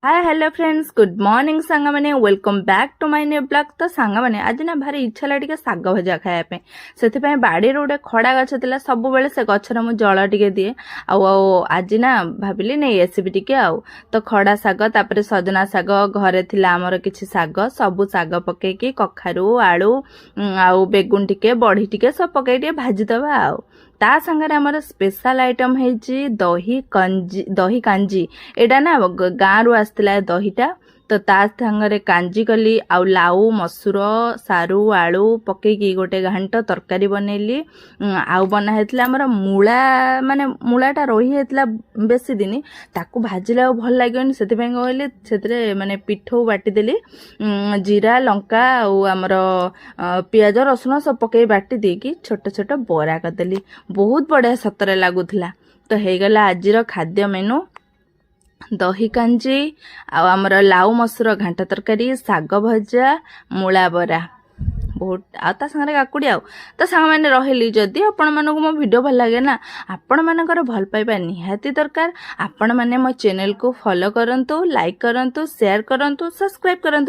हाय hello friends good morning सांग मैंने welcome back to my new blog. तो सांग मैंने आज ना भारी इच्छा ला टिके साग भजा खाया से बाड़ी गोटे खड़ा गछ था सब बेले से गचर मुझे जल टिके दिए आज ना भाविली नहीं एसबी टिके तो खड़ा साग तापर सजना साग घरे थिला आमर किछि साग सबु साग पकेकी कखारु आलू आउ बेगुन टिके बड़ी टिके सब पकई भाजीदबा ता संगे आमर स्पेशल आइटम है दही कांजी एटा ना गाँ रु आसला दहीटा तो ता संगे कांजी कली आउ लाउ मसूर सारू आलू पकईकी गोटे घांट तरकारी बनैली आउ बना हेतला हमर मूला माने मूलाटा रही हेतला बेसी दिन ताकू भाजिले भल लागोनी सेति पय कहले सेतरे माने पिठौ बाटी देली जीरा लंका आउ हमर पियाज रसुन सब पकई बाटी देकी छोट छोट बरा करदेली बहुत बढ़िया सतरे लागुथला। तो हेगला आजिर खाद्य मेनू दही कांजी आमर लाउ मसूर घांट तरकारी साग भजा मूला बरा बहुत आता संगे काकुड़ी तो सांग मैंने रही जदि आपण मानक मो वीडियो भल लगे ना आपण मानकर भल पाइबा निहाती दरकार। आपण माने मो चैनल को फॉलो करंतु लाइक करंतु शेयर करंतु सब्सक्राइब करंतु